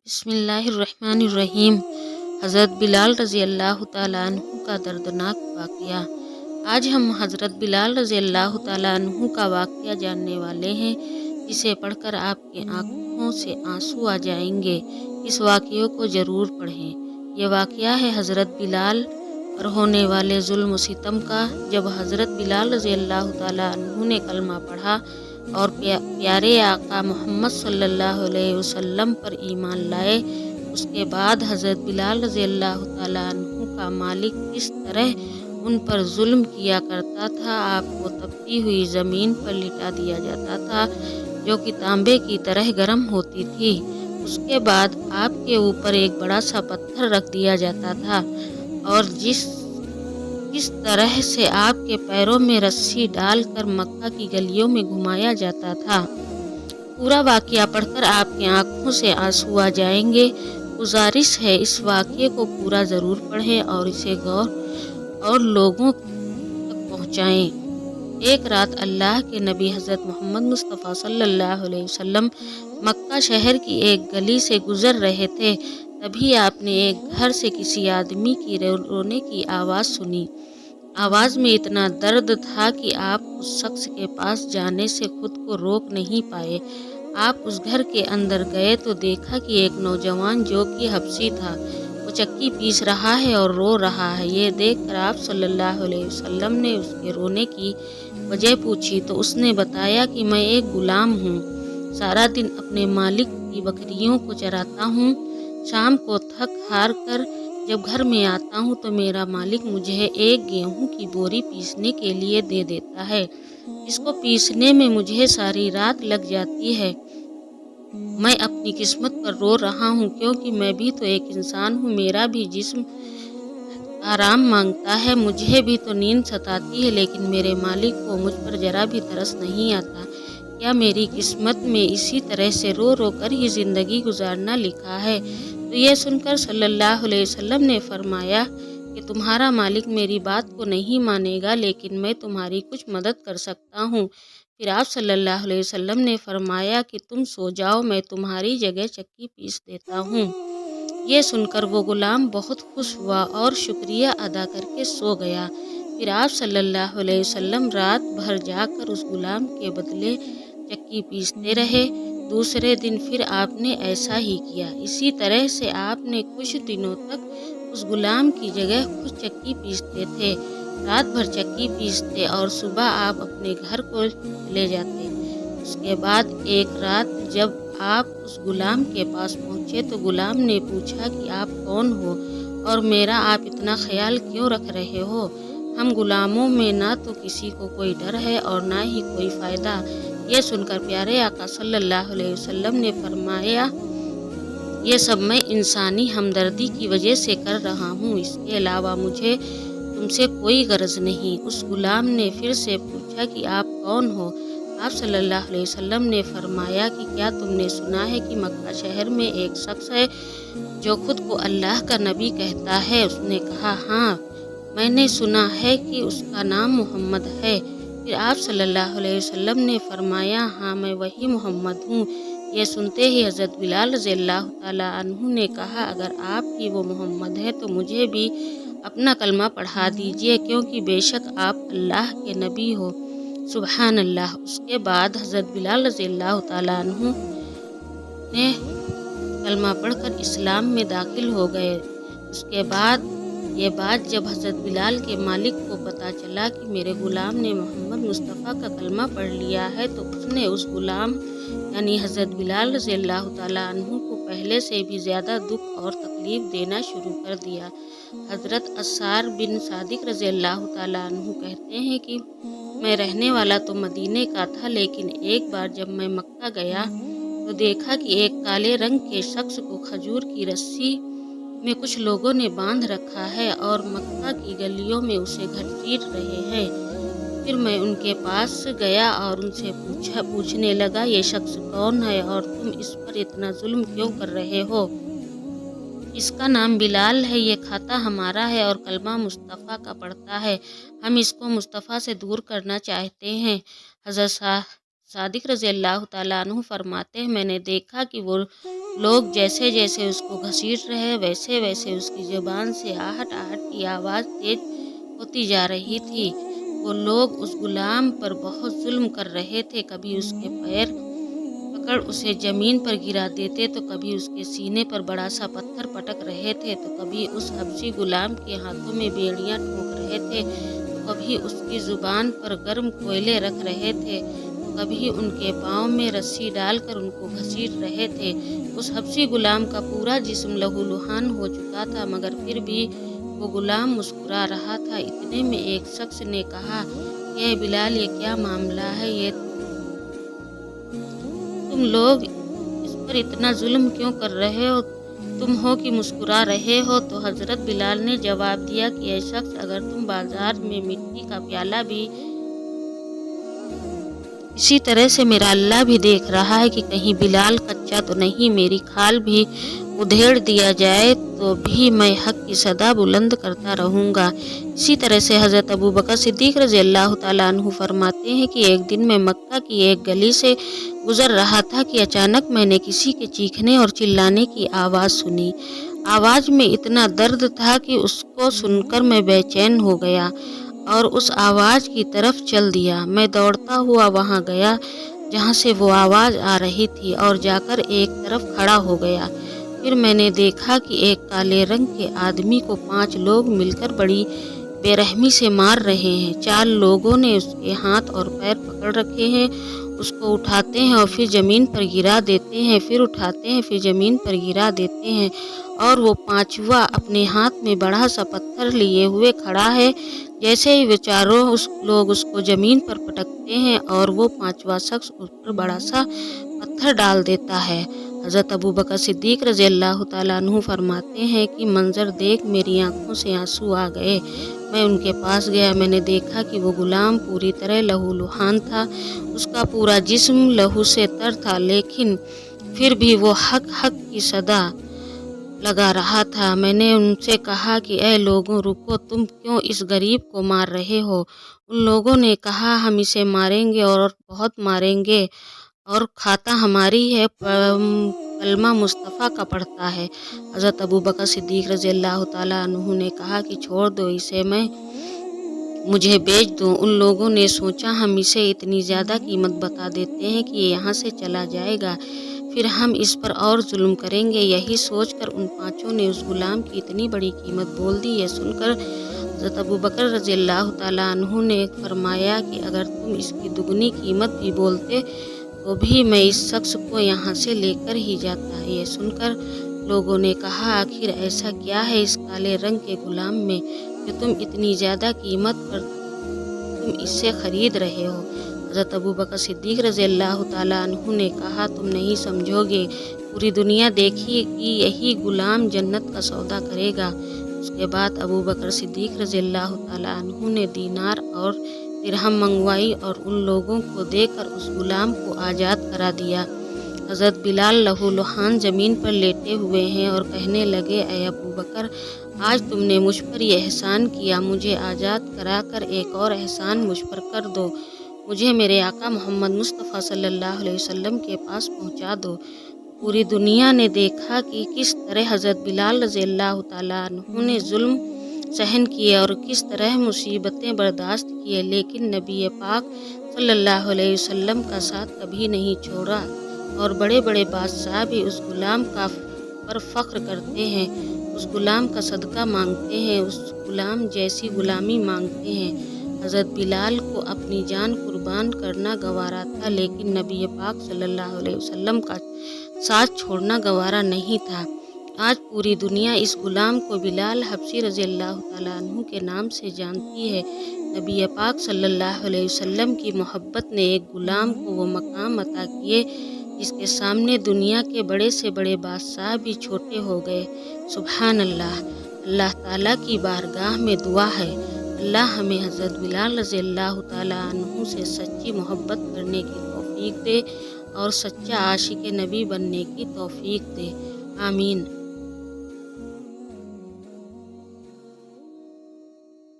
بسم اللہ الرحمن الرحیم۔ حضرت بلال رضی اللہ تعالیٰ عنہ کا دردناک واقعہ۔ آج ہم حضرت بلال رضی اللہ تعالیٰ عنہ کا واقعہ جاننے والے ہیں، جسے پڑھ کر آپ کے آنکھوں سے آنسو آ جائیں گے۔ اس واقعے کو ضرور پڑھیں۔ یہ واقعہ ہے حضرت بلال پر ہونے والے ظلم و ستم کا۔ جب حضرت بلال رضی اللہ تعالیٰ عنہ نے کلمہ پڑھا اور پیارے آقا محمد صلی اللہ علیہ وسلم پر ایمان لائے، اس کے بعد حضرت بلال رضی اللہ تعالیٰ عنہ کا مالک کس طرح ان پر ظلم کیا کرتا تھا۔ آپ کو تپتی ہوئی زمین پر لٹا دیا جاتا تھا جو کہ تانبے کی طرح گرم ہوتی تھی۔ اس کے بعد آپ کے اوپر ایک بڑا سا پتھر رکھ دیا جاتا تھا اور جس طرح سے آپ کے پیروں میں رسی ڈال کر مکہ کی گلیوں میں گھمایا جاتا تھا۔ پورا واقعہ پڑھ کر آپ کی آنکھوں سے آنسو آ جائیں گے۔ گزارش ہے اس واقعے کو پورا ضرور پڑھیں اور اسے غور اور لوگوں تک پہنچائیں۔ ایک رات اللہ کے نبی حضرت محمد مصطفیٰ صلی اللہ علیہ وسلم مکہ شہر کی ایک گلی سے گزر رہے تھے۔ تبھی آپ نے ایک گھر سے کسی آدمی کی رونے کی آواز سنی۔ آواز میں اتنا درد تھا کہ آپ اس شخص کے پاس جانے سے خود کو روک نہیں پائے۔ آپ اس گھر کے اندر گئے تو دیکھا کہ ایک نوجوان جو کہ حبشی تھا، وہ چکی پیس رہا ہے اور رو رہا ہے۔ یہ دیکھ کر آپ صلی اللہ علیہ وسلم نے اس کے رونے کی وجہ پوچھی تو اس نے بتایا کہ میں ایک غلام ہوں، سارا دن اپنے مالک کی بکریوں کو چراتا ہوں۔ شام کو تھک ہار کر جب گھر میں آتا ہوں تو میرا مالک مجھے ایک گیہوں کی بوری پیسنے کے لیے دے دیتا ہے۔ اس کو پیسنے میں مجھے ساری رات لگ جاتی ہے۔ میں اپنی قسمت پر رو رہا ہوں کیونکہ میں بھی تو ایک انسان ہوں، میرا بھی جسم آرام مانگتا ہے، مجھے بھی تو نیند ستاتی ہے، لیکن میرے مالک کو مجھ پر ذرا بھی ترس نہیں آتا۔ کیا میری قسمت میں اسی طرح سے رو رو کر ہی زندگی گزارنا لکھا ہے؟ تو یہ سن کر صلی اللہ علیہ وسلم نے فرمایا کہ تمہارا مالک میری بات کو نہیں مانے گا، لیکن میں تمہاری کچھ مدد کر سکتا ہوں۔ پھر آپ صلی اللہ علیہ وسلم نے فرمایا کہ تم سو جاؤ، میں تمہاری جگہ چکی پیس دیتا ہوں۔ یہ سن کر وہ غلام بہت خوش ہوا اور شکریہ ادا کر کے سو گیا۔ پھر آپ صلی اللہ علیہ وسلم رات بھر جاگ کر اس غلام کے بدلے چکی پیستے رہے۔ دوسرے دن پھر آپ نے ایسا ہی کیا۔ اسی طرح سے آپ نے کچھ دنوں تک اس غلام کی جگہ خود چکی پیستے تھے، رات بھر چکی پیستے اور صبح آپ اپنے گھر کو چلے جاتے۔ اس کے بعد ایک رات جب آپ اس غلام کے پاس پہنچے تو غلام نے پوچھا کہ آپ کون ہو اور میرا آپ اتنا خیال کیوں رکھ رہے ہو؟ ہم غلاموں میں نہ تو کسی کو کوئی ڈر ہے اور نہ ہی کوئی فائدہ۔ یہ سن کر پیارے آقا صلی اللہ علیہ وسلم نے فرمایا یہ سب میں انسانی ہمدردی کی وجہ سے کر رہا ہوں، اس کے علاوہ مجھے تم سے کوئی غرض نہیں۔ اس غلام نے پھر سے پوچھا کہ آپ کون ہو؟ آپ صلی اللہ علیہ وسلم نے فرمایا کہ کیا تم نے سنا ہے کہ مکہ شہر میں ایک شخص ہے جو خود کو اللہ کا نبی کہتا ہے؟ اس نے کہا ہاں، میں نے سنا ہے کہ اس کا نام محمد ہے۔ پھر آپ صلی اللہ علیہ وسلم نے فرمایا ہاں، میں وہی محمد ہوں۔ یہ سنتے ہی حضرت بلال رضی اللہ تعالیٰ عنہ نے کہا اگر آپ ہی وہ محمد ہیں تو مجھے بھی اپنا کلمہ پڑھا دیجیے، کیونکہ بے شک آپ اللہ کے نبی ہو۔ سبحان اللہ۔ اس کے بعد حضرت بلال رضی اللہ تعالیٰ عنہ نے کلمہ پڑھ کر اسلام میں داخل ہو گئے۔ اس کے بعد یہ بات جب حضرت بلال کے مالک کو پتہ چلا کہ میرے غلام نے محمد مصطفیٰ کا کلمہ پڑھ لیا ہے تو اس نے اس غلام یعنی حضرت بلال رضی اللہ تعالیٰ عنہ کو پہلے سے بھی زیادہ دکھ اور تکلیف دینا شروع کر دیا۔ حضرت عصار بن صادق رضی اللہ تعالیٰ عنہ کہتے ہیں کہ میں رہنے والا تو مدینے کا تھا، لیکن ایک بار جب میں مکہ گیا تو دیکھا کہ ایک کالے رنگ کے شخص کو کھجور کی رسی میں کچھ لوگوں نے باندھ رکھا ہے اور مکہ کی گلیوں میں اسے گھسیٹ رہے ہیں۔ پھر میں ان کے پاس گیا اور ان سے پوچھنے لگا یہ شخص کون ہے اور تم اس پر اتنا ظلم کیوں کر رہے ہو؟ اس کا نام بلال ہے، یہ کھاتا ہمارا ہے اور کلمہ مصطفیٰ کا پڑھتا ہے، ہم اس کو مصطفیٰ سے دور کرنا چاہتے ہیں۔ حضرت صادق رضی اللہ تعالیٰ عنہ فرماتے ہیں میں نے دیکھا کہ وہ لوگ جیسے جیسے اس کو گھسیٹ رہے ویسے ویسے اس کی زبان سے آہٹ آہٹ کی آواز تیز ہوتی جا رہی تھی۔ وہ لوگ اس غلام پر بہت ظلم کر رہے تھے، کبھی اس کے پیر پکڑ اسے زمین پر گرا دیتے تو کبھی اس کے سینے پر بڑا سا پتھر پٹک رہے تھے تو کبھی اس حبشی غلام کے ہاتھوں میں بیڑیاں ٹھونک رہے تھے تو کبھی اس کی زبان پر گرم کوئلے رکھ رہے تھے تو کبھی ان کے پاؤں میں رسی ڈال کر ان کو گھسیٹ رہے تھے۔ اس حبشی غلام کا پورا جسم لہو لہان ہو چکا تھا، مگر پھر بھی وہ غلام مسکرا رہا تھا۔ اتنے میں ایک شخص نے کہا کہ اے بلال، یہ کیا معاملہ ہے؟ یہ تم لوگ اس پر اتنا ظلم کیوں کر رہے ہو؟ تم ہو کہ مسکرا رہے ہو؟ تو حضرت بلال نے جواب دیا کہ اے شخص، اگر تم بازار میں مٹی کا پیالہ بھی اسی طرح سے میرا اللہ بھی دیکھ رہا ہے کہ کہیں بلال کچا تو نہیں، میری کھال بھی ادھیڑ دیا جائے تو بھی میں حق کی صدا بلند کرتا رہوں گا۔ اسی طرح سے حضرت ابوبکر صدیق رضی اللہ تعالیٰ عنہ فرماتے ہیں کہ ایک دن میں مکہ کی ایک گلی سے گزر رہا تھا کہ اچانک میں نے کسی کے چیخنے اور چلانے کی آواز سنی۔ آواز میں اتنا درد تھا کہ اس کو سن کر میں بے چین ہو گیا اور اس آواز کی طرف چل دیا۔ میں دوڑتا ہوا وہاں گیا جہاں سے وہ آواز آ رہی تھی اور جا کر ایک طرف کھڑا ہو گیا۔ پھر میں نے دیکھا کہ ایک کالے رنگ کے آدمی کو 5 لوگ مل کر بڑی بے رحمی سے مار رہے ہیں۔ 4 لوگوں نے اس کے ہاتھ اور پیر پکڑ رکھے ہیں، اس کو اٹھاتے ہیں اور پھر زمین پر گرا دیتے ہیں، پھر اٹھاتے ہیں، پھر زمین پر گرا دیتے ہیں، اور وہ 5واں اپنے ہاتھ میں بڑا سا پتھر لیے ہوئے کھڑا ہے۔ جیسے ہی وہ چاروں لوگ اس کو زمین پر پٹکتے ہیں اور وہ 5واں شخص اس پر بڑا سا پتھر ڈال دیتا ہے۔ حضرت ابوبکر صدیق رضی اللہ تعالیٰ عنہ فرماتے ہیں کہ منظر دیکھ میری آنکھوں سے آنسو آ گئے۔ میں ان کے پاس گیا، میں نے دیکھا کہ وہ غلام پوری طرح لہو لہان تھا، اس کا پورا جسم لہو سے تر تھا، لیکن پھر بھی وہ حق حق کی صدا لگا رہا تھا۔ میں نے ان سے کہا کہ اے لوگوں، رکو، تم کیوں اس غریب کو مار رہے ہو؟ ان لوگوں نے کہا ہم اسے ماریں گے اور بہت ماریں گے، اور کھاتا ہماری ہے، کلمہ مصطفیٰ کا پڑھتا ہے۔ حضرت ابوبکر صدیق رضی اللہ تعالیٰ عنہ نے کہا کہ چھوڑ دو اسے، مجھے بیچ دو۔ ان لوگوں نے سوچا ہم اسے اتنی زیادہ قیمت بتا دیتے ہیں کہ یہ یہاں سے چلا جائے گا، پھر ہم اس پر اور ظلم کریں گے۔ یہی سوچ کر ان 5 نے اس غلام کی اتنی بڑی قیمت بول دی۔ یہ سن کر حضرت ابوبکر رضی اللہ تعالیٰ عنہ نے فرمایا کہ اگر تم اس کی دگنی قیمت بھی بولتے تو بھی میں اس شخص کو یہاں سے لے کر ہی جاتا۔ یہ سن کر لوگوں نے کہا آخر ایسا کیا ہے اس کالے رنگ کے غلام میں کہ تم اتنی زیادہ قیمت پر تم اس سے خرید رہے ہو؟ حضرت ابوبکر صدیق رضی اللہ تعالیٰ عنہ نے کہا تم نہیں سمجھو گے، پوری دنیا دیکھی کہ یہی غلام جنت کا سودا کرے گا۔ اس کے بعد ابوبکر صدیق رضی اللہ تعالیٰ عنہ نے دینار اور درہم منگوائی اور ان لوگوں کو دے کر اس غلام کو آزاد کرا دیا۔ حضرت بلال لہو لہان زمین پر لیٹے ہوئے ہیں اور کہنے لگے اے ابوبکر، آج تم نے مجھ پر یہ احسان کیا، مجھے آزاد کرا کر ایک اور احسان مجھ پر کر دو، مجھے میرے آقا محمد مصطفیٰ صلی اللہ علیہ وسلم کے پاس پہنچا دو۔ پوری دنیا نے دیکھا کہ کس طرح حضرت بلال رضی اللہ تعالیٰ عنہ نے ظلم سہن کیے اور کس طرح مصیبتیں برداشت کیے، لیکن نبی پاک صلی اللہ علیہ وسلم کا ساتھ کبھی نہیں چھوڑا، اور بڑے بڑے بادشاہ بھی اس غلام پر فخر کرتے ہیں، اس غلام کا صدقہ مانگتے ہیں، اس غلام جیسی غلامی مانگتے ہیں۔ حضرت بلال کو اپنی جان قربان کرنا گوارا تھا، لیکن نبی پاک صلی اللہ علیہ وسلم کا ساتھ چھوڑنا گوارا نہیں تھا۔ آج پوری دنیا اس غلام کو بلال حبشی رضی اللہ تعالیٰ عنہ کے نام سے جانتی ہے۔ نبی پاک صلی اللہ علیہ وسلم کی محبت نے ایک غلام کو وہ مقام عطا کیے جس کے سامنے دنیا کے بڑے سے بڑے بادشاہ بھی چھوٹے ہو گئے۔ سبحان اللہ۔ اللہ تعالیٰ کی بارگاہ میں دعا ہے اللہ ہمیں حضرت بلال رضی اللہ تعالیٰ عنہ سے سچی محبت کرنے کی توفیق دے اور سچا عاشق نبی بننے کی توفیق دے، آمین۔